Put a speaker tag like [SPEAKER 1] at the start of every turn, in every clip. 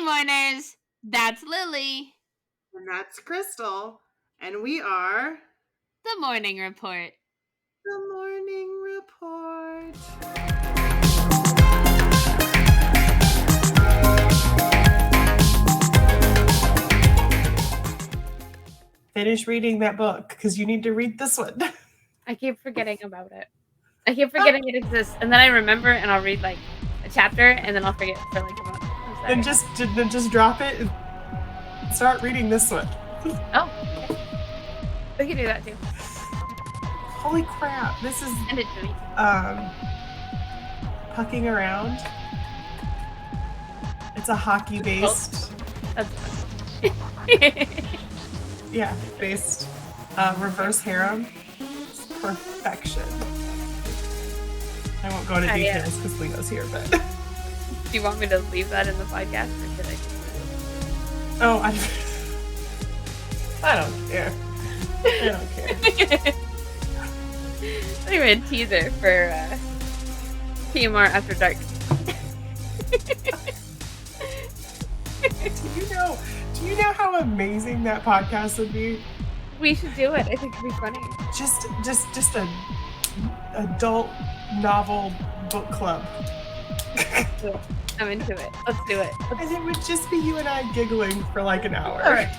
[SPEAKER 1] Mourners, that's Lily.
[SPEAKER 2] And that's Crystal. And we are
[SPEAKER 1] The Morning Report.
[SPEAKER 2] the Morning Report. Finish reading that book because you need to read this one.
[SPEAKER 3] I keep forgetting about it. I keep forgetting it exists, and then I remember, and I'll read like a chapter, and then I'll forget for like a month.
[SPEAKER 2] Then just drop it and start reading this one.
[SPEAKER 3] Oh, okay. We can do that too.
[SPEAKER 2] Holy crap! This is
[SPEAKER 3] Send it to me.
[SPEAKER 2] Pucking Around. It's a hockey based.
[SPEAKER 3] That's fun.
[SPEAKER 2] Yeah, based reverse harem. It's perfection. I won't go into details because Leo's here, but.
[SPEAKER 3] Do you want me to leave that in the podcast, or should I?
[SPEAKER 2] Oh, I don't care. I don't care.
[SPEAKER 3] Anyway, a teaser for TMR After Dark.
[SPEAKER 2] Do you know how amazing that podcast would be?
[SPEAKER 3] We should do it. I think it'd be funny.
[SPEAKER 2] Just a adult novel book club.
[SPEAKER 3] I'm into it. Let's do it.
[SPEAKER 2] And it would just be you and I giggling for like an hour.
[SPEAKER 3] All right.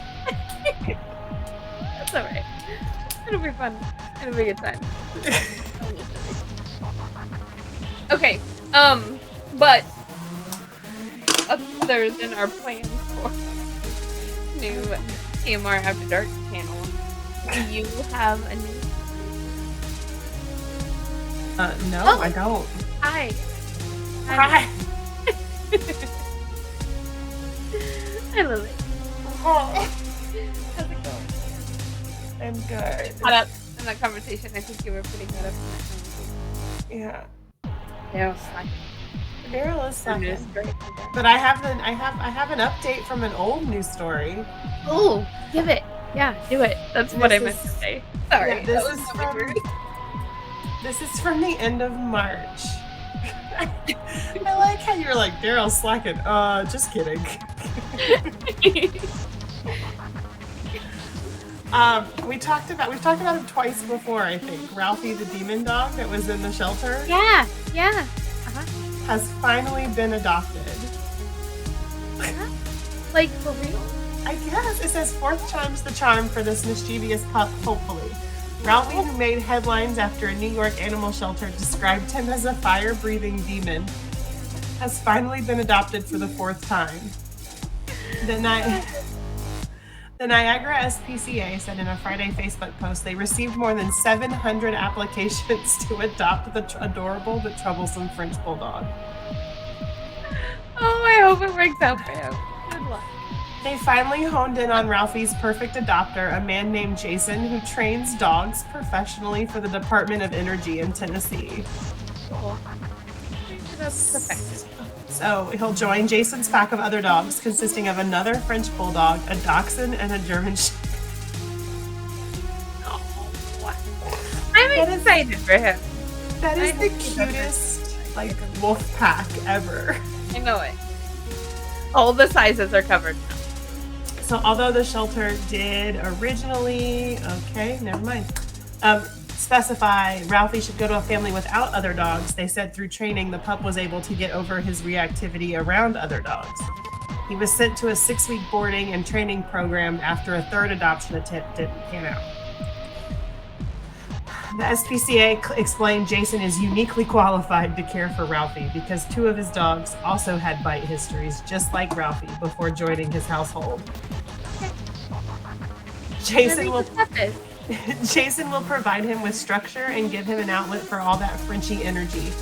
[SPEAKER 3] That's all right. It'll be fun. It'll be a good time. Okay. But other than our plans for new TMR After Dark channel, do you have a new?
[SPEAKER 2] No, I don't.
[SPEAKER 3] Hi.
[SPEAKER 2] Hi.
[SPEAKER 3] Hi, Lily.
[SPEAKER 2] Oh,
[SPEAKER 3] How's it going?
[SPEAKER 2] I'm good.
[SPEAKER 3] Caught up in that conversation. I think you were pretty caught up in that conversation.
[SPEAKER 2] Yeah.
[SPEAKER 3] Daryl's slacking.
[SPEAKER 2] Daryl is
[SPEAKER 3] News
[SPEAKER 2] second.
[SPEAKER 3] story.
[SPEAKER 2] But I have an update from an old news story.
[SPEAKER 3] Oh, give it. Yeah, do it. That's what I meant to say. Sorry.
[SPEAKER 2] Yeah, this is from the end of March. I like how you're like, Daryl's slacking. Just kidding. We've talked about him twice before, I think. Ralphie the demon dog that was in the shelter.
[SPEAKER 3] Yeah.
[SPEAKER 2] Has finally been adopted.
[SPEAKER 3] Like, for real?
[SPEAKER 2] I guess. It says fourth time's the charm for this mischievous pup, hopefully. Ralphie, who made headlines after a New York animal shelter described him as a fire-breathing demon, has finally been adopted for the fourth time. The Niagara SPCA said in a Friday Facebook post they received more than 700 applications to adopt the adorable but troublesome French bulldog.
[SPEAKER 3] Oh, I hope it works out for him. Good luck.
[SPEAKER 2] They finally honed in on Ralphie's perfect adopter, a man named Jason who trains dogs professionally for the Department of Energy in Tennessee.
[SPEAKER 3] Cool. That's perfect.
[SPEAKER 2] So he'll join Jason's pack of other dogs, consisting of another French bulldog, a dachshund, and a German shepherd.
[SPEAKER 3] I'm excited for him.
[SPEAKER 2] That is the cutest, wolf pack ever.
[SPEAKER 3] I know it. All the sizes are covered now.
[SPEAKER 2] So although the shelter did originally, specify Ralphie should go to a family without other dogs, they said through training the pup was able to get over his reactivity around other dogs. He was sent to a 6-week boarding and training program after a third adoption attempt didn't pan out. The SPCA explained Jason is uniquely qualified to care for Ralphie because 2 of his dogs also had bite histories just like Ralphie before joining his household.
[SPEAKER 3] Okay.
[SPEAKER 2] Jason will provide him with structure and give him an outlet for all that Frenchy energy.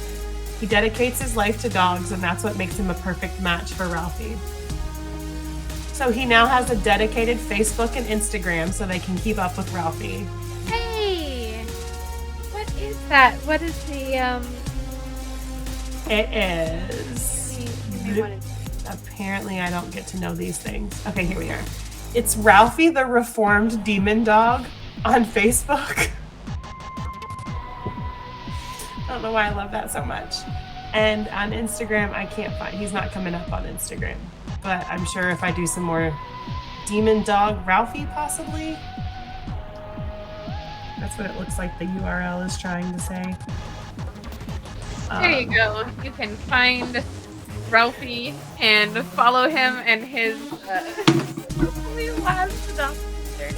[SPEAKER 2] He dedicates his life to dogs, and that's what makes him a perfect match for Ralphie. So he now has a dedicated Facebook and Instagram so they can keep up with Ralphie.
[SPEAKER 3] Hey! What is that? What is the,
[SPEAKER 2] It is...
[SPEAKER 3] Give me one.
[SPEAKER 2] Apparently I don't get to know these things. Okay, here we are. It's Ralphie the Reformed Demon Dog on Facebook. I don't know why I love that so much. And on Instagram, I can't find, he's not coming up on Instagram. but I'm sure if I do some more demon dog Ralphie, possibly. That's what it looks like the URL is trying to say.
[SPEAKER 3] There you go. You can find Ralphie and follow him and his last adoption journey.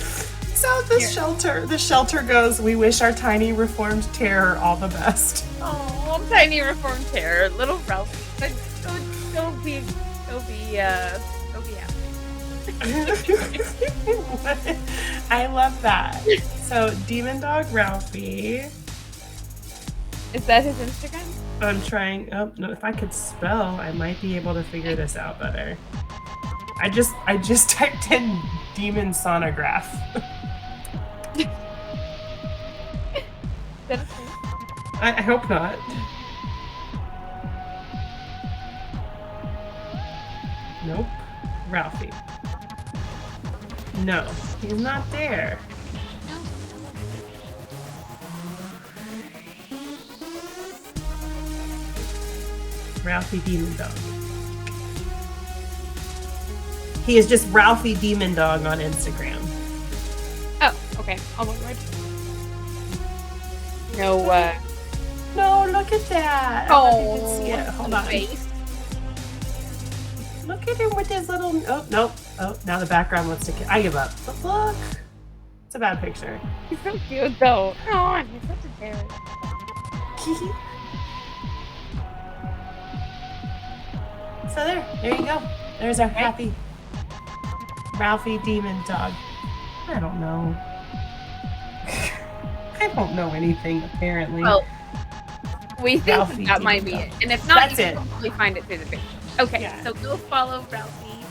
[SPEAKER 2] So the shelter goes, we wish our tiny reformed terror all the best.
[SPEAKER 3] Oh, tiny reformed terror, little Ralphie. But don't be happy.
[SPEAKER 2] I love that. So demon dog Ralphie.
[SPEAKER 3] Is that his Instagram?
[SPEAKER 2] I'm trying. Oh no! If I could spell, I might be able to figure this out better. I just typed in demon sonograph.
[SPEAKER 3] That is true.
[SPEAKER 2] I hope not. Nope. Ralphie. No, he's not there. Ralphie Demon Dog. He is just Ralphie Demon Dog on Instagram.
[SPEAKER 3] Oh, okay. I'll look right. No,
[SPEAKER 2] No, look at that.
[SPEAKER 3] Oh,
[SPEAKER 2] you can see it. Hold on.
[SPEAKER 3] face.
[SPEAKER 2] Look at him with his little. Oh, nope. Oh, now the background wants to. I give up. But look. It's a bad picture.
[SPEAKER 3] He's so cute, though. Oh, he's such a terror.
[SPEAKER 2] So there you go. There's our happy Ralphie Demon Dog. I don't know. I don't know anything apparently.
[SPEAKER 3] Well, we think
[SPEAKER 2] Ralphie
[SPEAKER 3] that might be
[SPEAKER 2] Demon
[SPEAKER 3] it.
[SPEAKER 2] Dog.
[SPEAKER 3] And if not,
[SPEAKER 2] That's
[SPEAKER 3] you can
[SPEAKER 2] it.
[SPEAKER 3] probably find it through the picture. Okay,
[SPEAKER 2] Yeah.
[SPEAKER 3] so go follow Ralphie.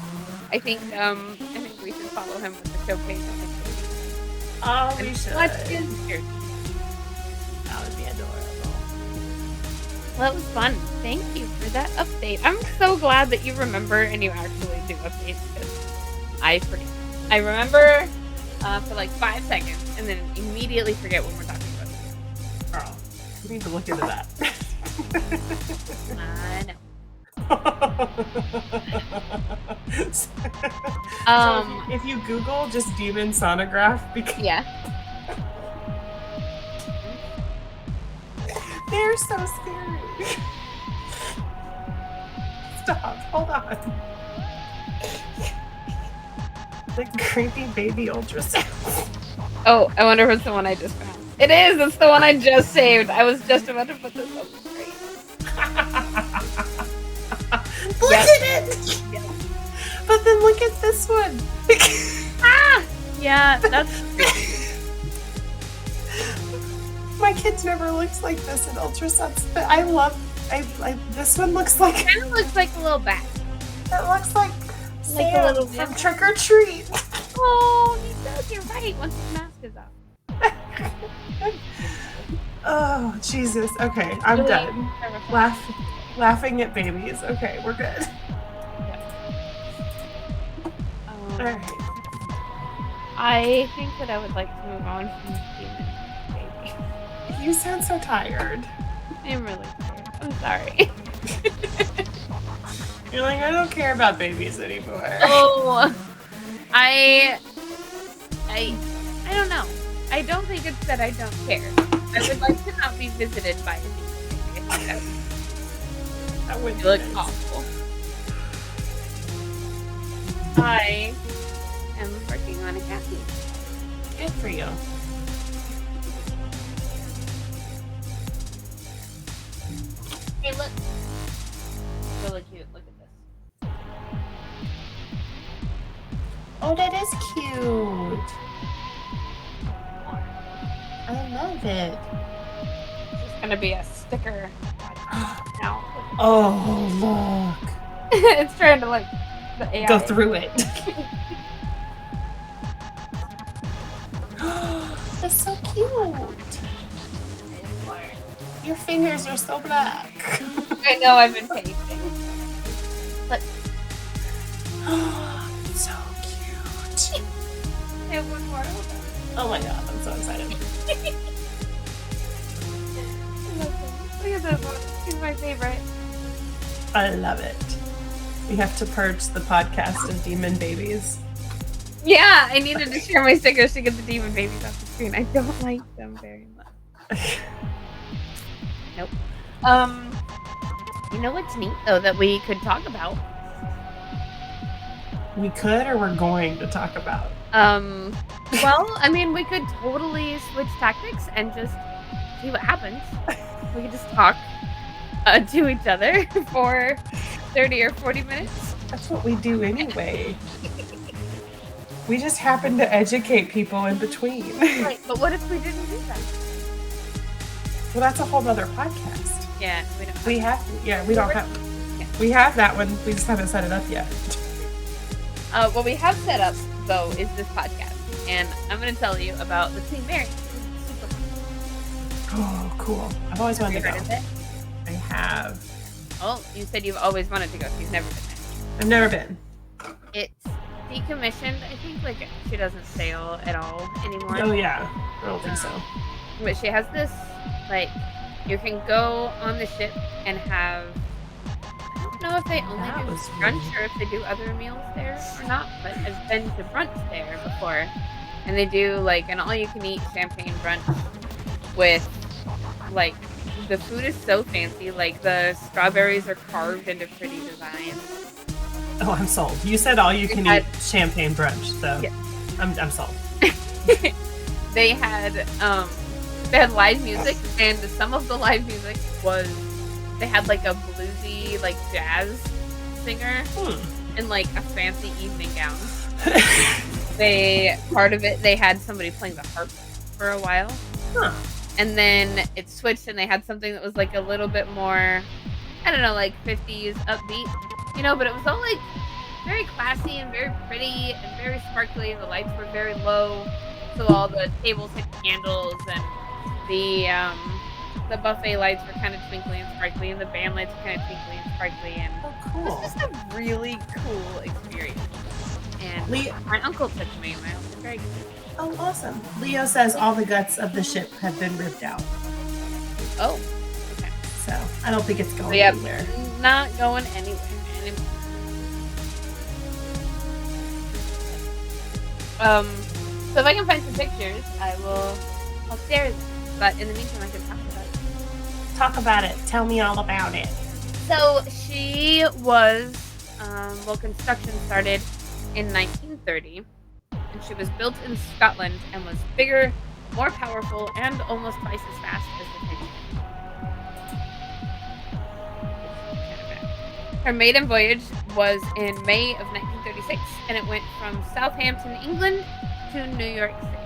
[SPEAKER 3] I think we should follow him with the showcase.
[SPEAKER 2] Oh, we
[SPEAKER 3] And
[SPEAKER 2] should.
[SPEAKER 3] watch his journey.
[SPEAKER 2] That would be adorable.
[SPEAKER 3] Well, that was fun. Thank you for that update. I'm so glad that you remember and you actually do updates because I forget. I remember for like 5 seconds and then immediately forget when we're talking about it.
[SPEAKER 2] Girl, we need to look into that.
[SPEAKER 3] I know.
[SPEAKER 2] So if you Google just demon sonograph, because
[SPEAKER 3] Yeah.
[SPEAKER 2] they're so scary. Stop. Hold on. The creepy baby ultrasound.
[SPEAKER 3] Oh, I wonder if it's the one I just found. It is! It's the one I just saved. I was just about to put this up the screen.
[SPEAKER 2] Look
[SPEAKER 3] Yes.
[SPEAKER 2] at it!
[SPEAKER 3] Yes.
[SPEAKER 2] But then look at this one.
[SPEAKER 3] Ah! Yeah, that's
[SPEAKER 2] My kids never looks like this in ultrasounds, but I this one looks like
[SPEAKER 3] kind of looks like a little bat.
[SPEAKER 2] it looks like
[SPEAKER 3] Like a
[SPEAKER 2] Sam
[SPEAKER 3] little
[SPEAKER 2] from
[SPEAKER 3] bat.
[SPEAKER 2] Trick or Treat.
[SPEAKER 3] Oh, he does. You're right. Once his mask is off.
[SPEAKER 2] Oh Jesus. Okay, I'm
[SPEAKER 3] Really
[SPEAKER 2] done.
[SPEAKER 3] terrifying.
[SPEAKER 2] Laughing at babies. Okay, we're good. All right.
[SPEAKER 3] I think that I would like to move on from demon baby.
[SPEAKER 2] You sound so tired.
[SPEAKER 3] I'm really tired. I'm sorry.
[SPEAKER 2] You're like, I don't care about babies anymore.
[SPEAKER 3] Oh, I don't know. I don't think it's that I don't care. I would like to not be visited by a demon baby. I think
[SPEAKER 2] That would
[SPEAKER 3] that
[SPEAKER 2] be
[SPEAKER 3] would
[SPEAKER 2] nice.
[SPEAKER 3] look awful. I am working on a caffeine.
[SPEAKER 2] Good for you.
[SPEAKER 3] Hey, look. Really cute. Look at this.
[SPEAKER 2] Oh, that is cute. I love it.
[SPEAKER 3] It's gonna be a sticker now.
[SPEAKER 2] Oh, look.
[SPEAKER 3] It's trying to like the AI.
[SPEAKER 2] Go through it. That's so cute. Your fingers are so black.
[SPEAKER 3] I know I've been pasting. Look,
[SPEAKER 2] So cute.
[SPEAKER 3] I have one more.
[SPEAKER 2] Oh my god, I'm so excited.
[SPEAKER 3] Look at this one. He's my favorite.
[SPEAKER 2] I love it. We have to purge the podcast of demon babies.
[SPEAKER 3] Yeah, I needed to share my stickers to get the demon babies off the screen. I don't like them very much. Nope. You know what's neat though that we could talk about?
[SPEAKER 2] We could, or we're going to talk about.
[SPEAKER 3] Well, I mean, we could totally switch tactics and just see what happens. We could just talk to each other for 30 or 40 minutes.
[SPEAKER 2] That's what we do anyway. We just happen to educate people in between.
[SPEAKER 3] Right, but what if we didn't do that?
[SPEAKER 2] Well, that's a whole other podcast.
[SPEAKER 3] Yeah, we don't.
[SPEAKER 2] We have we have that one. We just haven't set it up yet.
[SPEAKER 3] What we have set up though is this podcast, and I'm going to tell you about the Queen Mary. Super fun.
[SPEAKER 2] Oh, cool! I've always wanted to go.
[SPEAKER 3] Heard of it?
[SPEAKER 2] I have.
[SPEAKER 3] Oh, you said you've always wanted to go. You've never been there.
[SPEAKER 2] I've never been.
[SPEAKER 3] It's decommissioned. I think like she doesn't sail at all anymore.
[SPEAKER 2] Oh yeah, I don't think so.
[SPEAKER 3] But she has this like you can go on the ship and have. I don't know if they only
[SPEAKER 2] That
[SPEAKER 3] do
[SPEAKER 2] was
[SPEAKER 3] brunch
[SPEAKER 2] weird.
[SPEAKER 3] or if they do other meals there or not. But I've been to brunch there before, and they do like an all-you-can-eat champagne brunch with like the food is so fancy. Like the strawberries are carved into pretty designs.
[SPEAKER 2] Oh, I'm sold. You said all you can
[SPEAKER 3] had-
[SPEAKER 2] eat champagne brunch, so
[SPEAKER 3] Yeah.
[SPEAKER 2] I'm sold.
[SPEAKER 3] They had live music, and some of the live music was they had like a bluesy like jazz singer in like a fancy evening gown. Part of it they had somebody playing the harp for a while.
[SPEAKER 2] Huh.
[SPEAKER 3] And then it switched and they had something that was like a little bit more I don't know, like 50s upbeat. You know, but it was all like very classy and very pretty and very sparkly, and the lights were very low. So all the tables had candles, and the buffet lights were kind of twinkly and sparkly, and the band lights were kind of twinkly and sparkly, and
[SPEAKER 2] Oh,
[SPEAKER 3] it
[SPEAKER 2] cool.
[SPEAKER 3] was just a really cool experience. And my uncle took me, and my uncle was very good.
[SPEAKER 2] Oh, awesome. Leo says all the guts of the ship have been ripped out,
[SPEAKER 3] Oh, okay.
[SPEAKER 2] so I don't think it's going
[SPEAKER 3] So yeah,
[SPEAKER 2] anywhere.
[SPEAKER 3] not going anywhere. So if I can find some pictures, I'll share them. But in the meantime, I can talk about it.
[SPEAKER 2] Talk about it. Tell me all about it.
[SPEAKER 3] So she was, construction started in 1930, and she was built in Scotland and was bigger, more powerful, and almost twice as fast as the Titanic. Her maiden voyage was in May of 1936, and it went from Southampton, England, to New York City.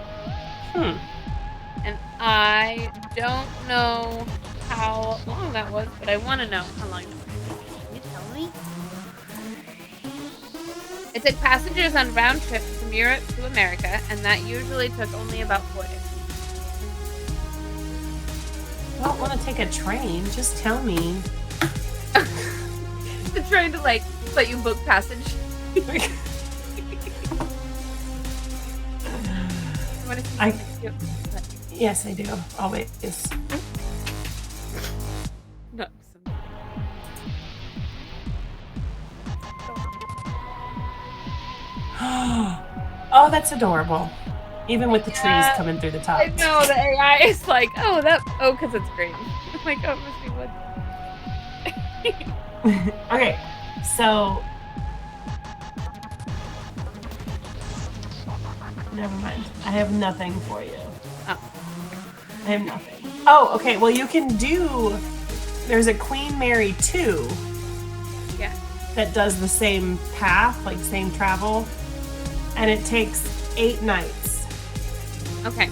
[SPEAKER 3] And I don't know how long that was, but I want to know how long it was. Can you tell me? It took passengers on round trips from Europe to America, and that usually took only about 4 days.
[SPEAKER 2] I don't want to take a train. Just tell me.
[SPEAKER 3] They're trying to like let you book passage. You want to see
[SPEAKER 2] I-
[SPEAKER 3] something cute?
[SPEAKER 2] Yes, I do. Always.
[SPEAKER 3] No, some-
[SPEAKER 2] Oh, that's adorable. Even with the trees
[SPEAKER 3] Yeah.
[SPEAKER 2] coming through the top.
[SPEAKER 3] I know the AI is like, because it's green. I'm like, oh, it must be wood.
[SPEAKER 2] Okay, so never mind. I have nothing for you.
[SPEAKER 3] Oh.
[SPEAKER 2] I have nothing. Oh, okay. Well, you can do. There's a Queen Mary 2
[SPEAKER 3] Yeah.
[SPEAKER 2] that does the same path, like same travel, and it takes 8 nights.
[SPEAKER 3] Okay.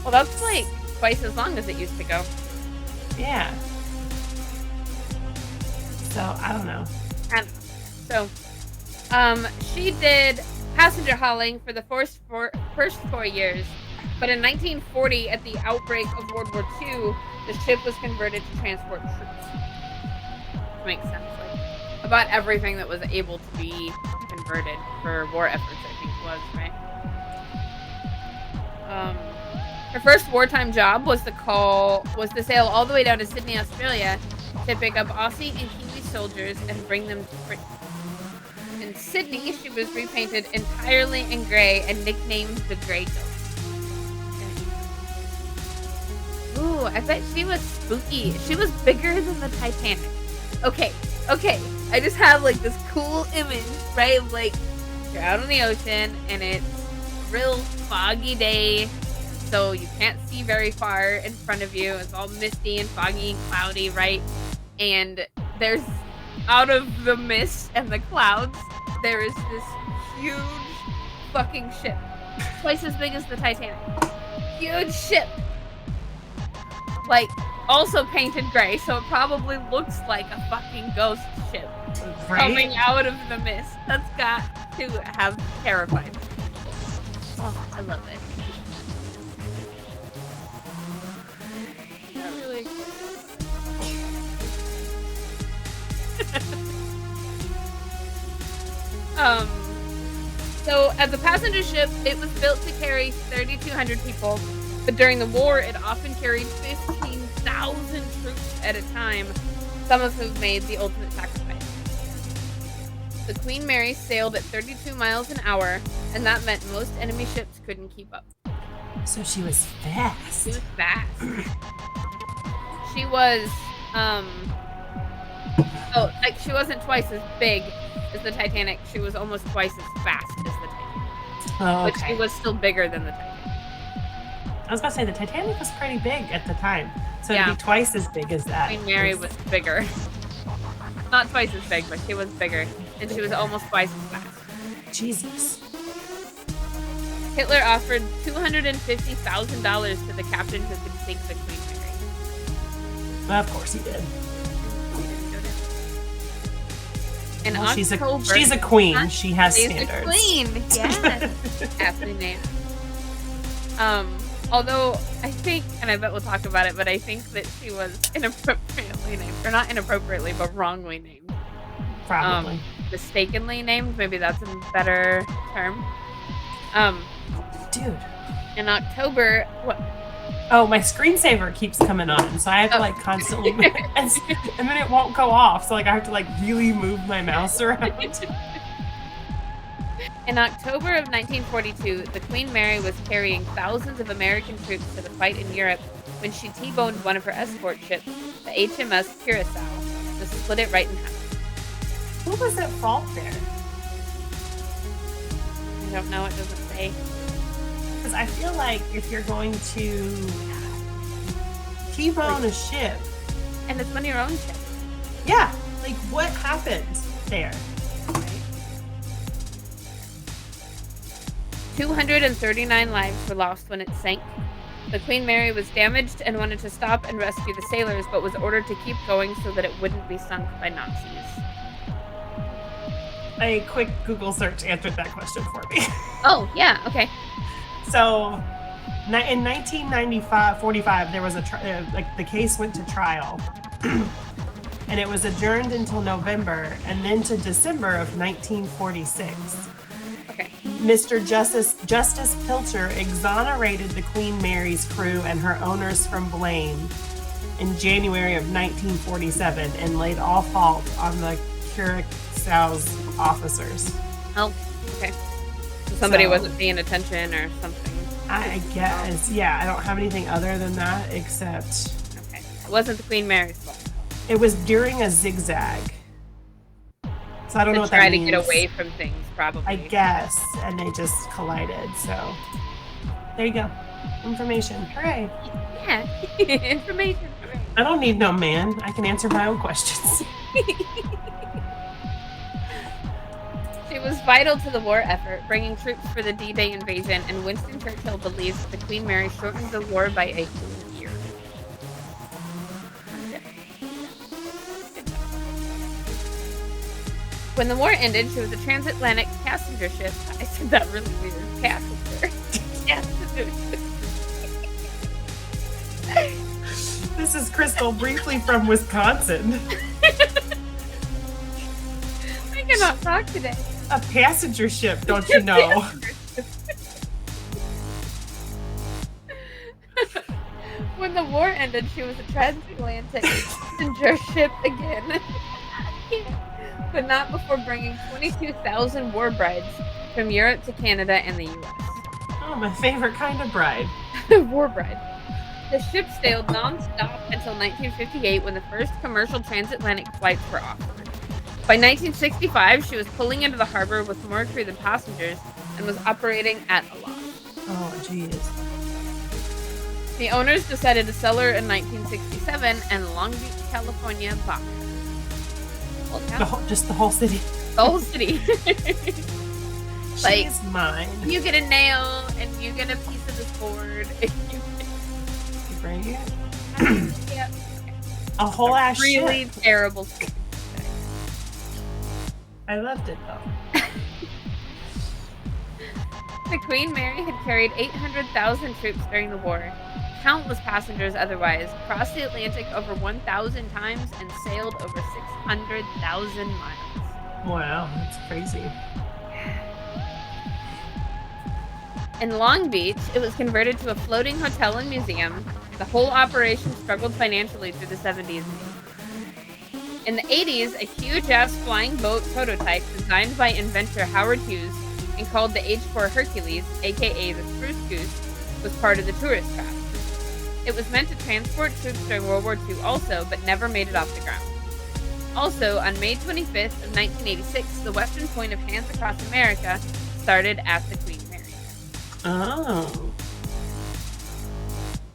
[SPEAKER 3] Well, that's like twice as long as it used to go.
[SPEAKER 2] Yeah. So I don't know.
[SPEAKER 3] And so, she did passenger hauling for the first 4 years, but in 1940, at the outbreak of World War II, the ship was converted to transport troops. Makes sense. Like about everything that was able to be converted for war efforts, I think was right. Her first wartime job was to sail all the way down to Sydney, Australia, to pick up Aussie and Kiwi soldiers and bring them to Britain. In Sydney, she was repainted entirely in gray and nicknamed the Grey Ghost. Ooh, I bet she was spooky. She was bigger than the Titanic. Okay. I just have like this cool image, right? Of like you're out on the ocean and it's a real foggy day, so you can't see very far in front of you. It's all misty and foggy and cloudy, right? And there's out of the mist and the clouds, there is this huge fucking ship. Twice as big as the Titanic. Huge ship. Like, also painted gray, so it probably looks like a fucking ghost ship.
[SPEAKER 2] Right?
[SPEAKER 3] Coming out of the mist. That's got to have terrified me. Oh, I love it. Not really So as a passenger ship, it was built to carry 3,200 people, but during the war, it often carried 15,000 troops at a time, some of whom made the ultimate sacrifice. The Queen Mary sailed at 32 miles an hour, and that meant most enemy ships couldn't keep up.
[SPEAKER 2] So she was fast.
[SPEAKER 3] She was fast. She was, she wasn't twice as big as the Titanic. She was almost twice as fast as the Titanic.
[SPEAKER 2] Oh, okay.
[SPEAKER 3] But she was still bigger than the Titanic.
[SPEAKER 2] I was about to say the Titanic was pretty big at the time, so
[SPEAKER 3] Yeah.
[SPEAKER 2] it'd be twice as big as that.
[SPEAKER 3] Queen Mary was bigger. Not twice as big, but she was bigger. And she was almost twice as fast.
[SPEAKER 2] Jesus.
[SPEAKER 3] Hitler offered $250,000 to the captain who could sink the Queen Mary.
[SPEAKER 2] Well, of course he did.
[SPEAKER 3] In
[SPEAKER 2] Well,
[SPEAKER 3] October,
[SPEAKER 2] she's a queen.
[SPEAKER 3] Huh?
[SPEAKER 2] She has
[SPEAKER 3] She's
[SPEAKER 2] standards.
[SPEAKER 3] a queen. Yes. Aptly named. Although I think, and I bet we'll talk about it, but I think that she was inappropriately named, or not inappropriately, but wrongly named.
[SPEAKER 2] Probably.
[SPEAKER 3] Mistakenly named. Maybe that's a better term.
[SPEAKER 2] Dude.
[SPEAKER 3] In October, what?
[SPEAKER 2] Oh, my screensaver keeps coming on, so I have to like constantly, and then it won't go off. So like I have to like really move my mouse around.
[SPEAKER 3] In October of 1942, the Queen Mary was carrying thousands of American troops to the fight in Europe when she T-boned one of her escort ships, the HMS Curacao, to split it right in half.
[SPEAKER 2] Who was at fault there?
[SPEAKER 3] I don't know, it doesn't say.
[SPEAKER 2] Because I feel like if you're going to T-bone a ship,
[SPEAKER 3] And it's one of your own ships.
[SPEAKER 2] yeah, like what happened there?
[SPEAKER 3] 239 lives were lost when it sank. The Queen Mary was damaged and wanted to stop and rescue the sailors, but was ordered to keep going so that it wouldn't be sunk by Nazis.
[SPEAKER 2] A quick Google search answered that question for me.
[SPEAKER 3] Oh, yeah, okay.
[SPEAKER 2] So, in 1945, there was the case went to trial, and it was adjourned until November, and then to December of 1946.
[SPEAKER 3] Okay.
[SPEAKER 2] Mr. Justice Pilcher exonerated the Queen Mary's crew and her owners from blame in January of 1947 and laid all fault on the Curaçao's officers.
[SPEAKER 3] Oh, okay. So somebody wasn't paying attention or something.
[SPEAKER 2] I guess, yeah. I don't have anything other than that except
[SPEAKER 3] Okay. It wasn't the Queen Mary's fault.
[SPEAKER 2] it was during a zigzag. So I don't know what that
[SPEAKER 3] Try to
[SPEAKER 2] means.
[SPEAKER 3] get away from things, probably.
[SPEAKER 2] I guess, and they just collided. So there you go, information. Hooray!
[SPEAKER 3] Yeah. Information. Hooray.
[SPEAKER 2] I don't need no man. I can answer my own questions.
[SPEAKER 3] She was vital to the war effort, bringing troops for the D-Day invasion, and Winston Churchill believes the Queen Mary shortened the war by a whole year. When the war ended, she was a transatlantic passenger ship. I said that really weird. Passenger. Passenger.
[SPEAKER 2] This is Crystal, briefly from Wisconsin.
[SPEAKER 3] I cannot talk today.
[SPEAKER 2] A passenger ship, don't you know?
[SPEAKER 3] When the war ended, she was a transatlantic passenger ship again. Yeah. But not before bringing 22,000 war brides from Europe to Canada and the US.
[SPEAKER 2] Oh, my favorite kind of bride.
[SPEAKER 3] War bride. The ship sailed nonstop until 1958 when the first commercial transatlantic flights were offered. By 1965, she was pulling into the harbor with more crew than passengers and was operating at a loss.
[SPEAKER 2] Oh, jeez.
[SPEAKER 3] The owners decided to sell her in 1967, and Long Beach, California bought her. Well,
[SPEAKER 2] Just the whole city.
[SPEAKER 3] the whole city. Like,
[SPEAKER 2] She's mine.
[SPEAKER 3] you get a nail, and you get a piece of this board. And you
[SPEAKER 2] You bring it?
[SPEAKER 3] get, yeah,
[SPEAKER 2] A whole ass
[SPEAKER 3] really
[SPEAKER 2] ship.
[SPEAKER 3] terrible story.
[SPEAKER 2] I loved it though.
[SPEAKER 3] The Queen Mary had carried 800,000 troops during the war, countless passengers otherwise, crossed the Atlantic over 1,000 times, and sailed over 600,000 miles.
[SPEAKER 2] Wow, that's crazy.
[SPEAKER 3] In Long Beach, it was converted to a floating hotel and museum. The whole operation struggled financially through the 70s. In the 80s, a huge-ass flying boat prototype designed by inventor Howard Hughes and called the H-4 Hercules, aka the Spruce Goose, was part of the tourist craft. It was meant to transport troops during World War II also, but never made it off the ground. Also, on May 25th of 1986, the western point of Hands Across America started at the Queen Mary.
[SPEAKER 2] Oh.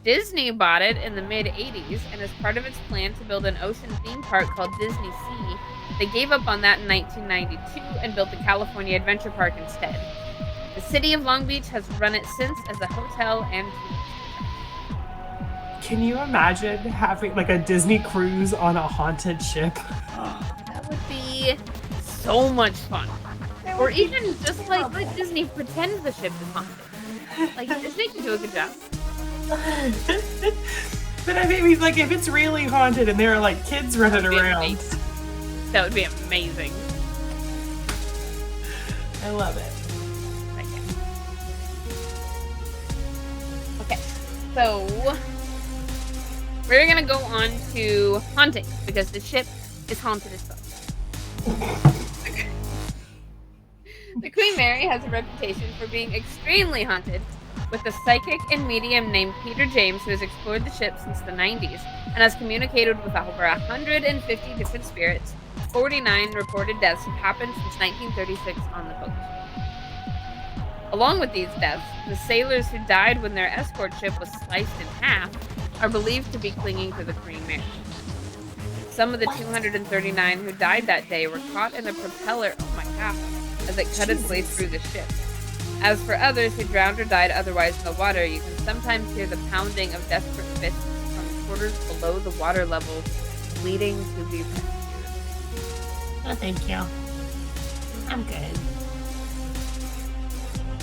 [SPEAKER 3] Disney bought it in the mid-80s, and as part of its plan to build an ocean theme park called Disney Sea, they gave up on that in 1992 and built the California Adventure Park instead. The city of Long Beach has run it since as a hotel and tourist.
[SPEAKER 2] Can you imagine having like a Disney cruise on a haunted ship?
[SPEAKER 3] That would be so much fun. Or even just like Disney pretend the ship is haunted. Like, Disney can do a good job.
[SPEAKER 2] But I mean, like, if it's really haunted and there are like kids running around,
[SPEAKER 3] Amazing. That would be amazing.
[SPEAKER 2] I love it.
[SPEAKER 3] Okay, so we're gonna go on to hauntings because the ship is haunted as fuck. The Queen Mary has a reputation for being extremely haunted, with a psychic and medium named Peter James who has explored the ship since the 90s and has communicated with over 150 different spirits. 49 reported deaths have happened since 1936 on the boat. Along with these deaths, the sailors who died when their escort ship was sliced in half are believed to be clinging to the Queen Mary. Some of the 239 who died that day were caught in a propeller, oh my god, as it cut its way through the ship. As for others who drowned or died otherwise in the water, you can sometimes hear the pounding of desperate fists from quarters below the water level, pleading to be rescued.
[SPEAKER 2] Oh, thank you. I'm good.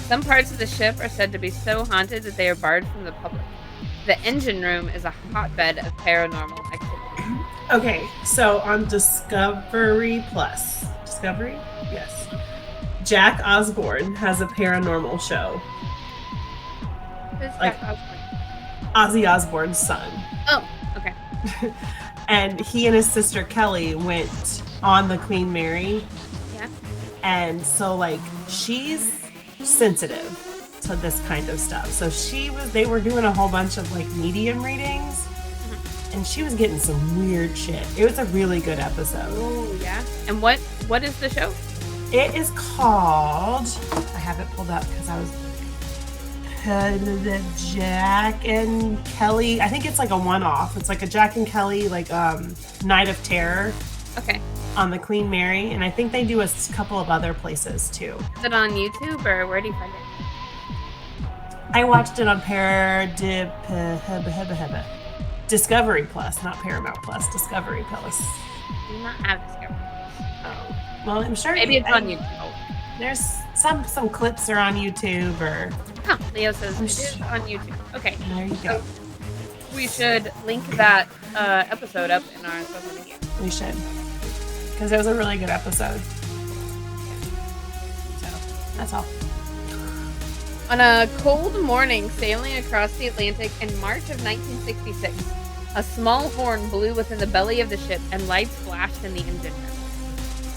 [SPEAKER 3] Some parts of the ship are said to be so haunted that they are barred from the public. The engine room is a hotbed of paranormal activity.
[SPEAKER 2] Okay, so on Discovery Plus. Discovery? Yes. Jack Osborne has a paranormal show.
[SPEAKER 3] Who's
[SPEAKER 2] Like-
[SPEAKER 3] Jack Osborne?
[SPEAKER 2] Ozzy Osbourne's son.
[SPEAKER 3] Oh, okay.
[SPEAKER 2] And he and his sister Kelly went on the Queen Mary.
[SPEAKER 3] Yeah.
[SPEAKER 2] And so like she's sensitive to this kind of stuff. So they were doing a whole bunch of like medium readings and she was getting some weird shit. It was a really good episode.
[SPEAKER 3] Oh, yeah. And what is the show?
[SPEAKER 2] It is called, I have it pulled up because I was Jack and Kelly. I think it's like a one-off. It's like a Jack and Kelly like Night of Terror.
[SPEAKER 3] Okay.
[SPEAKER 2] On the Queen Mary, and I think they do a couple of other places too.
[SPEAKER 3] Is it on YouTube or where do you find it?
[SPEAKER 2] I watched it on Discovery Plus, not Paramount Plus. Discovery Plus.
[SPEAKER 3] Do not have Discovery.
[SPEAKER 2] Oh, well, I'm sure
[SPEAKER 3] Maybe it's on YouTube.
[SPEAKER 2] There's some clips are on YouTube, or
[SPEAKER 3] Huh, Leo says it is on YouTube. Okay,
[SPEAKER 2] there you go.
[SPEAKER 3] we should link that episode up in our social media.
[SPEAKER 2] We should, because it was a really good episode. So that's all.
[SPEAKER 3] On a cold morning sailing across the Atlantic in March of 1966, a small horn blew within the belly of the ship and lights flashed in the engine room.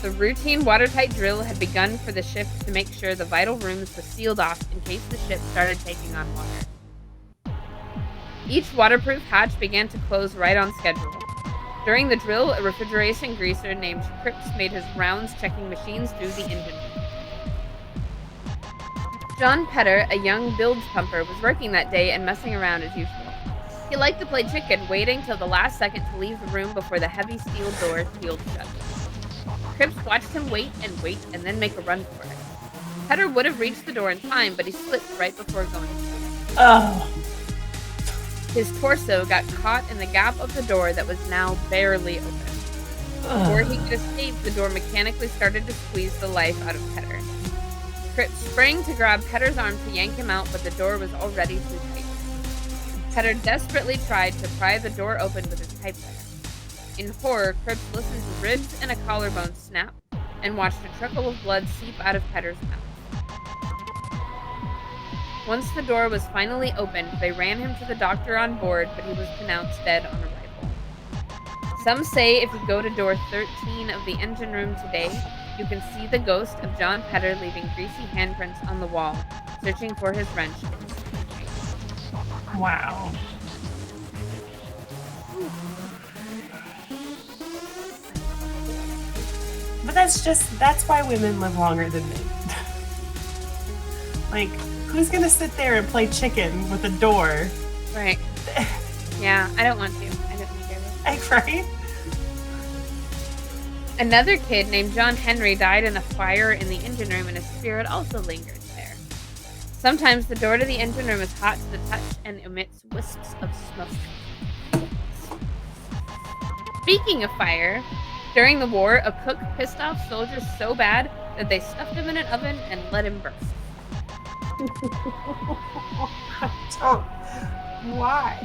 [SPEAKER 3] The routine watertight drill had begun for the ship to make sure the vital rooms were sealed off in case the ship started taking on water. Each waterproof hatch began to close right on schedule. During the drill, a refrigeration greaser named Cripps made his rounds checking machines through the engine. John Petter, a young bilge pumper, was working that day and messing around as usual. He liked to play chicken, waiting till the last second to leave the room before the heavy steel door sealed shut. Cripps watched him wait, and then make a run for it. Petter would have reached the door in time, but he slipped right before going through.
[SPEAKER 2] Oh.
[SPEAKER 3] His torso got caught in the gap of the door that was now barely open. Before he could escape, the door mechanically started to squeeze the life out of Petter. Cripps sprang to grab Petter's arm to yank him out, but the door was already too tight. Petter desperately tried to pry the door open with his typewriter. In horror, Cripps listened to ribs and a collarbone snap, and watched a trickle of blood seep out of Petter's mouth. Once the door was finally opened, they ran him to the doctor on board, but he was pronounced dead on arrival. Some say if you go to door 13 of the engine room today, you can see the ghost of John Petter leaving greasy handprints on the wall, searching for his wrench.
[SPEAKER 2] Wow. But that's why women live longer than men. Like, who's gonna sit there and play chicken with a door?
[SPEAKER 3] Right. Yeah, I don't want to. I don't think I will.
[SPEAKER 2] Right?
[SPEAKER 3] Another kid named John Henry died in a fire in the engine room, and his spirit also lingered there. Sometimes the door to the engine room is hot to the touch and emits wisps of smoke. Speaking of fire, during the war, a cook pissed off soldiers so bad that they stuffed him in an oven and let him burst.
[SPEAKER 2] Why?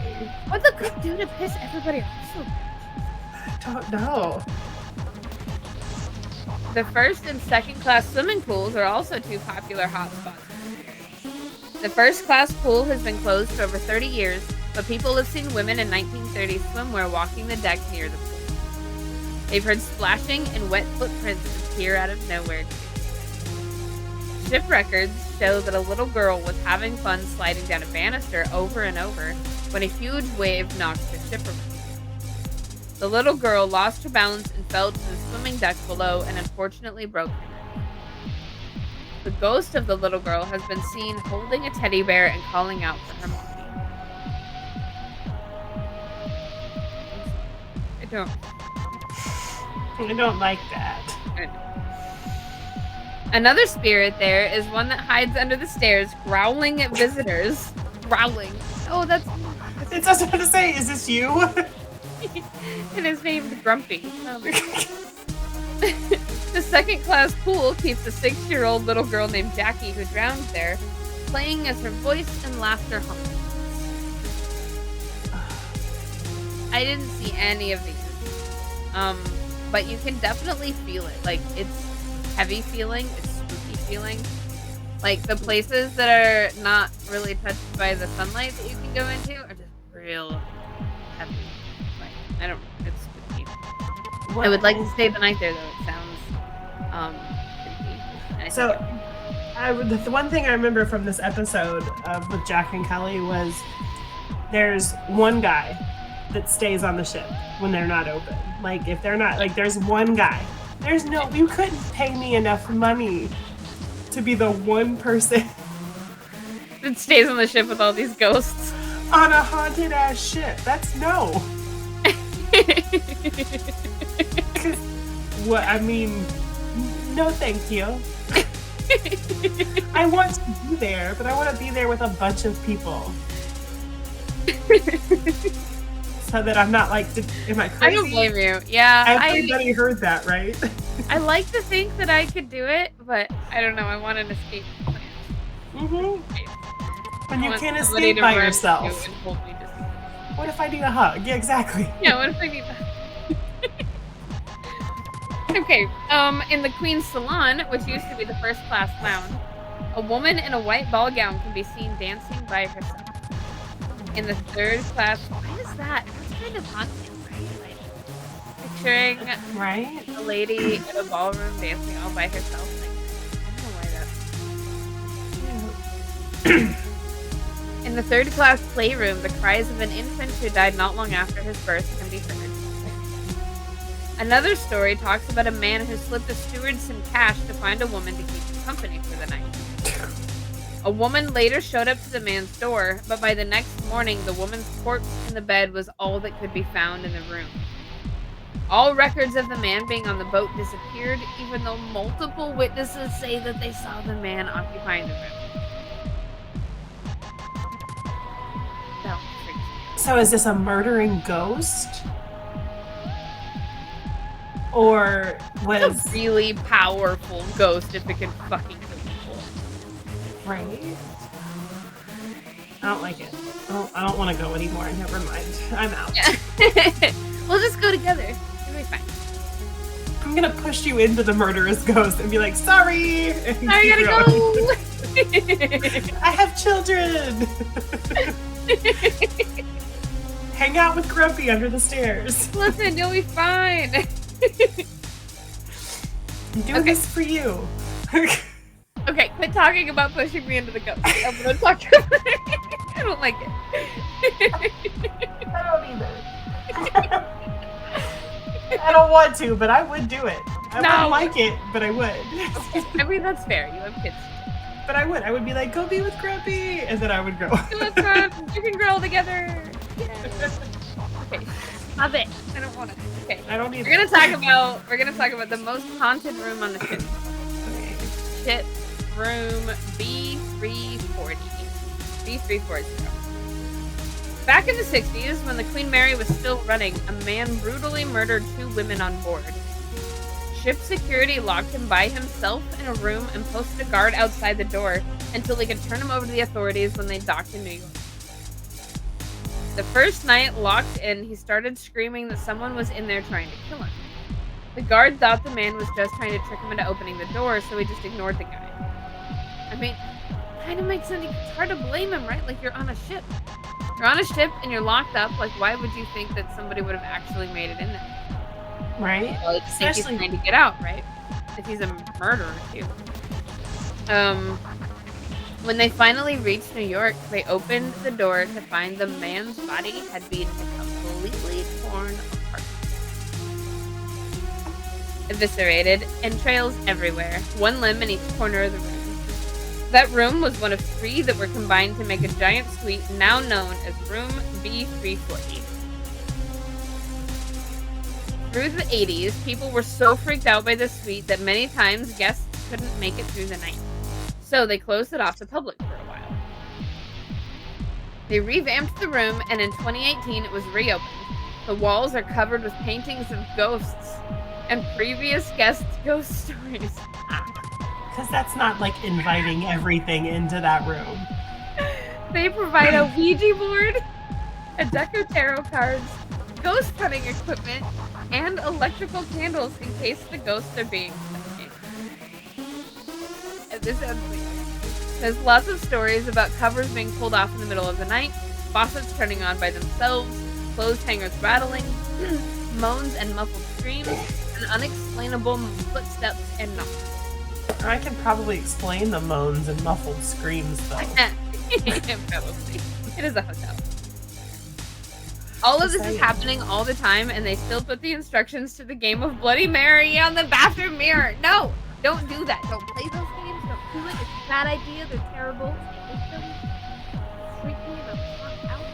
[SPEAKER 3] What'd the cook do to piss everybody off so bad?
[SPEAKER 2] I don't know.
[SPEAKER 3] The first and second class swimming pools are also two popular hotspots. The first class pool has been closed for over 30 years, but people have seen women in 1930s swimwear walking the deck near the pool. They've heard splashing and wet footprints appear out of nowhere. Ship records show that a little girl was having fun sliding down a banister over and over when a huge wave knocked the ship around. The little girl lost her balance and fell to the swimming deck below and unfortunately broke her neck. The ghost of the little girl has been seen holding a teddy bear and calling out for her mommy.
[SPEAKER 2] I don't like that.
[SPEAKER 3] Another spirit there is one that hides under the stairs, growling at visitors. Growling. Oh, that's...
[SPEAKER 2] It's also to say, is this you?
[SPEAKER 3] And his name's Grumpy. The second class pool keeps a 6-year-old little girl named Jackie who drowned there, playing as her voice and laughter haunts. I didn't see any of these. But you can definitely feel it. Like, it's heavy feeling, it's spooky feeling. Like, the places that are not really touched by the sunlight that you can go into are just real heavy. Like, I don't know, it's spooky.
[SPEAKER 2] What?
[SPEAKER 3] I would like to stay the night there, though. It sounds, creepy.
[SPEAKER 2] So, the one thing I remember from this episode with Jack and Kelly was there's one guy that stays on the ship when they're not open. Like, if they're not, like, there's one guy. You couldn't pay me enough money to be the one person
[SPEAKER 3] It stays on the ship with all these ghosts.
[SPEAKER 2] on a haunted ass ship. That's no. What, I mean, no thank you. I want to be there, but I want to be there with a bunch of people. So that I'm not like, am I crazy?
[SPEAKER 3] I don't blame you. Yeah,
[SPEAKER 2] Everybody heard that, right?
[SPEAKER 3] I like to think that I could do it, but I don't know. I want an escape plan.
[SPEAKER 2] Mm-hmm. When you can't
[SPEAKER 3] somebody
[SPEAKER 2] escape
[SPEAKER 3] to
[SPEAKER 2] by
[SPEAKER 3] run
[SPEAKER 2] yourself.
[SPEAKER 3] to and hold me just-
[SPEAKER 2] What if I need a hug? Yeah, exactly.
[SPEAKER 3] Yeah, what if I need that? Okay, in the Queen's Salon, which used to be the first class lounge, a woman in a white ball gown can be seen dancing by herself. In the third class, why is that? That's kind of haunted, right? Like, picturing
[SPEAKER 2] Right?
[SPEAKER 3] a lady in a ballroom dancing all by herself. Like, I don't know why that. In the third class playroom, the cries of an infant who died not long after his birth can be heard. Another story talks about a man who slipped a steward some cash to find a woman to keep him company for the night. A woman later showed up to the man's door, but by the next morning, the woman's corpse in the bed was all that could be found in the room. All records of the man being on the boat disappeared, even though multiple witnesses say that they saw the man occupying the room. That one freaks me out.
[SPEAKER 2] So is this a murdering ghost? Or was...
[SPEAKER 3] It's a really powerful ghost if it can fucking kill people.
[SPEAKER 2] Right? I don't like it. I don't want to go anymore. Never mind. I'm out.
[SPEAKER 3] Yeah. We'll just go together. It'll be fine.
[SPEAKER 2] I'm gonna push you into the murderous ghost and be like, sorry! And
[SPEAKER 3] I
[SPEAKER 2] keep
[SPEAKER 3] gotta
[SPEAKER 2] going.
[SPEAKER 3] go!
[SPEAKER 2] I have children! Hang out with Grumpy under the stairs.
[SPEAKER 3] Listen, you'll be fine.
[SPEAKER 2] I'm doing this for you.
[SPEAKER 3] Okay, quit talking about pushing me into the ghost. I'm gonna talk about it. I don't like it.
[SPEAKER 2] I don't either. I don't want to, but I would do it. I wouldn't like it, but I would.
[SPEAKER 3] I mean, that's fair. You have kids.
[SPEAKER 2] But I would. I would be like, go be with Grumpy, and then I would go.
[SPEAKER 3] Let's run. You can grow together. Yay. Okay, stop it. I don't want it. Okay,
[SPEAKER 2] I don't need.
[SPEAKER 3] we're gonna talk about the most haunted room on the ship. Ship room B340. B340. Back in the 60s, when the Queen Mary was still running, a man brutally murdered 2 women on board. Ship security locked him by himself in a room and posted a guard outside the door until they could turn him over to the authorities when they docked in New York. The first night locked in, he started screaming that someone was in there trying to kill him. The guard thought the man was just trying to trick him into opening the door, so he just ignored the guy. I mean, kind of makes sense. It's hard to blame him, right? Like, you're on a ship. You're on a ship and you're locked up. Like, why would you think that somebody would have actually made it in there?
[SPEAKER 2] Right?
[SPEAKER 3] Well, you think he's trying to get out, right? If he's a murderer, too. When they finally reached New York, they opened the door to find the man's body had been completely torn apart. Eviscerated, entrails everywhere, one limb in each corner of the room. That room was one of 3 that were combined to make a giant suite now known as room B340. Through the 80s, people were so freaked out by this suite that many times guests couldn't make it through the night. So they closed it off to public for a while. They revamped the room, and in 2018 it was reopened. The walls are covered with paintings of ghosts and previous guests' ghost stories.
[SPEAKER 2] Because that's not like inviting everything into that room.
[SPEAKER 3] They provide a Ouija board, a deck of tarot cards, ghost hunting equipment, and electrical candles in case the ghosts are being stuck. And this sounds weird. There's lots of stories about covers being pulled off in the middle of the night, faucets turning on by themselves, clothes hangers rattling, moans and muffled screams, and unexplainable footsteps and knocks.
[SPEAKER 2] I can probably explain the moans and muffled screams, though.
[SPEAKER 3] Probably. It is a hotel. All of this is happening all the time, and they still put the instructions to the game of Bloody Mary on the bathroom mirror. No! Don't do that. Don't play those games. Don't do it. It's a bad idea. They're terrible. I hate them. Freak me the fuck out.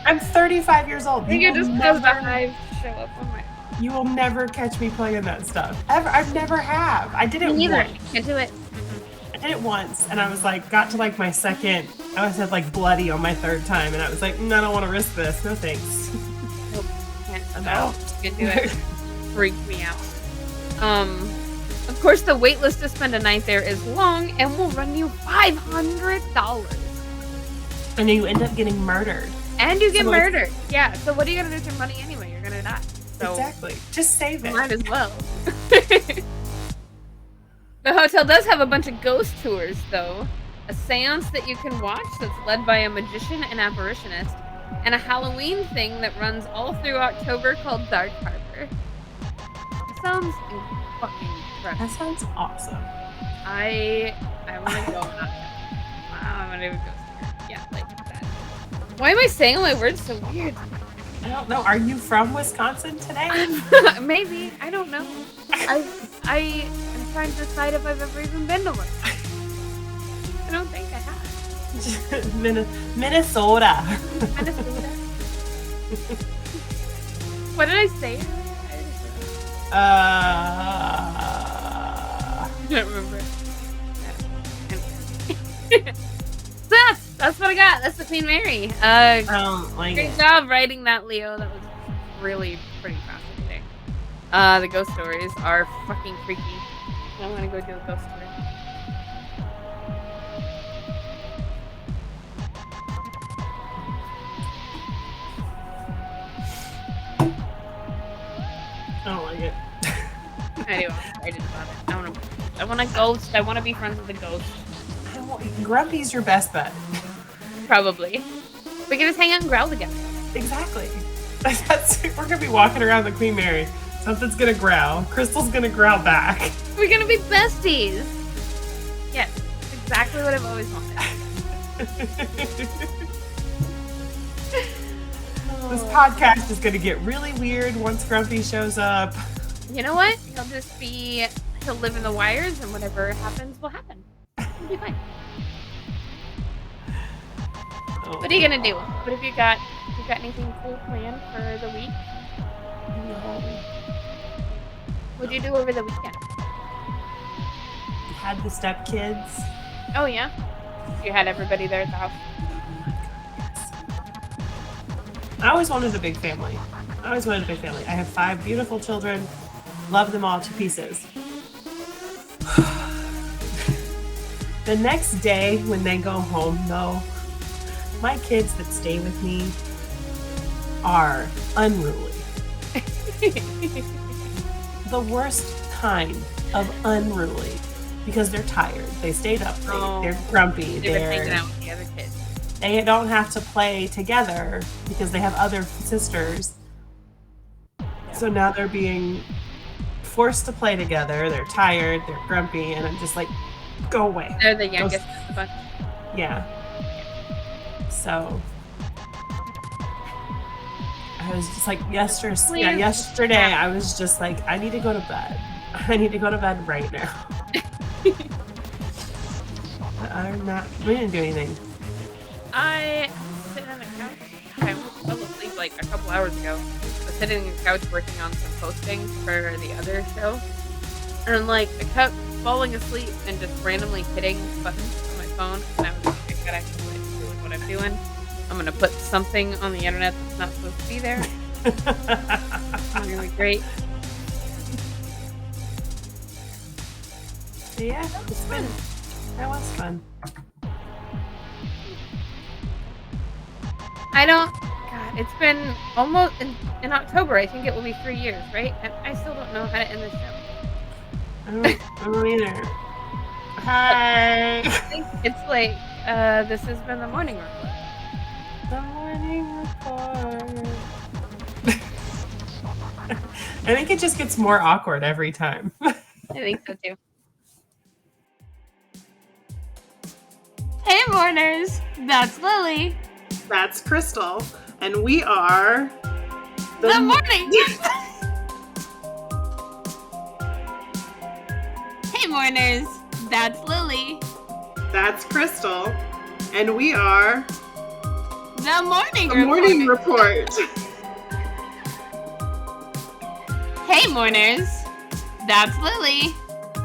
[SPEAKER 2] I'm 35 years old.
[SPEAKER 3] I think it just does the hives show up on my...
[SPEAKER 2] You will never catch me playing that stuff. Ever. I've never have. I did it
[SPEAKER 3] Me neither.
[SPEAKER 2] once.
[SPEAKER 3] Can't do it.
[SPEAKER 2] I did it once, and I was like, got to like my second, I was at like bloody on my 3rd time, and I was like, I don't want to risk this. No thanks.
[SPEAKER 3] Nope. Can't.
[SPEAKER 2] No.
[SPEAKER 3] Can't do it. Freaked me out. Of course, the wait list to spend a night there is long and will run you $500.
[SPEAKER 2] And then you end up getting murdered.
[SPEAKER 3] And you get
[SPEAKER 2] So, like-
[SPEAKER 3] murdered. Yeah. So what are you gonna do with your money anyway? You're gonna die. So
[SPEAKER 2] Exactly. Just save it.
[SPEAKER 3] might as well. The hotel does have a bunch of ghost tours, though. a seance that you can watch that's led by a magician and apparitionist, and a Halloween thing that runs all through October called Dark Harbor. It sounds fucking incredible.
[SPEAKER 2] That sounds awesome.
[SPEAKER 3] I want to go on that. I'm gonna go there. Yeah, like that. Why am I saying all my words so weird?
[SPEAKER 2] I don't know. Are you from Wisconsin today?
[SPEAKER 3] Maybe. I don't know. I am trying to decide if I've ever even been to one. I don't think I have.
[SPEAKER 2] Minnesota.
[SPEAKER 3] Minnesota. What did I say? I don't remember. That's what I got. That's the Queen Mary. Great job writing that, Leo. That was really pretty fascinating. The ghost stories are fucking freaky. I want to go do a ghost story.
[SPEAKER 2] I don't like it.
[SPEAKER 3] Anyway, I'm excited about it. I want a ghost. I want to be friends with a ghost.
[SPEAKER 2] Grumpy's your best bet.
[SPEAKER 3] Probably. We can just hang out and growl together.
[SPEAKER 2] Exactly. We're gonna be walking around the Queen Mary. Something's gonna growl. Crystal's gonna growl back.
[SPEAKER 3] We're gonna be besties. Yes, exactly what I've always wanted.
[SPEAKER 2] This podcast is gonna get really weird once Grumpy shows up.
[SPEAKER 3] You know what? He'll live in the wires, and whatever happens will happen. It'll be fine.
[SPEAKER 2] Oh.
[SPEAKER 3] What are you gonna do? What have you got? You got anything cool planned for the week?
[SPEAKER 2] No.
[SPEAKER 3] What'd you do over the weekend?
[SPEAKER 2] Had the stepkids.
[SPEAKER 3] Oh yeah? You had everybody there at the house?
[SPEAKER 2] I always wanted a big family. I have 5 beautiful children. Love them all to pieces. The next day when they go home, though, my kids that stay with me are unruly. The worst kind of unruly. Because they're tired. They stayed up late. They're grumpy.
[SPEAKER 3] They've been hanging out with the other kids.
[SPEAKER 2] They don't have to play together because they have other sisters. Yeah. So now they're being forced to play together. They're tired. They're grumpy. And I'm just like, go away.
[SPEAKER 3] They're the youngest of the bunch.
[SPEAKER 2] Yeah. So I was just like, yesterday I was just like, I need to go to bed. I need to go to bed right now. We didn't do anything.
[SPEAKER 3] I was sitting on the couch. I fell asleep like a couple hours ago. I was sitting on the couch working on some postings for the other show. And like, I kept falling asleep and just randomly hitting buttons on my phone. And I was like, I gotta quit doing what I'm doing. I'm gonna put something on the internet that's not supposed to be there. It's really great.
[SPEAKER 2] Yeah, that was fun.
[SPEAKER 3] God, it's been almost in October. I think it will be 3 years, right? And I still don't know how to end the show.
[SPEAKER 2] I don't either. Hi.
[SPEAKER 3] I think it's like, this has been the morning report.
[SPEAKER 2] The morning report. I think it just gets more awkward every time.
[SPEAKER 3] I think so too.
[SPEAKER 1] Hey, mourners. That's Lily.
[SPEAKER 2] That's Crystal. And we are...
[SPEAKER 1] The morning. Hey, mourners. That's Lily.
[SPEAKER 2] That's Crystal. And we are...
[SPEAKER 1] The morning
[SPEAKER 2] The morning report.
[SPEAKER 1] Hey, mourners. That's Lily.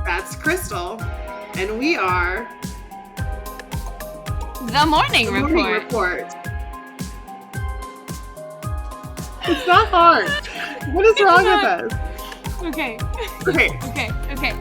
[SPEAKER 2] That's Crystal. And we are...
[SPEAKER 1] The morning
[SPEAKER 2] The
[SPEAKER 1] report.
[SPEAKER 2] morning report. It's not hard. What is wrong with us?
[SPEAKER 1] Okay.
[SPEAKER 2] Okay.
[SPEAKER 1] Okay.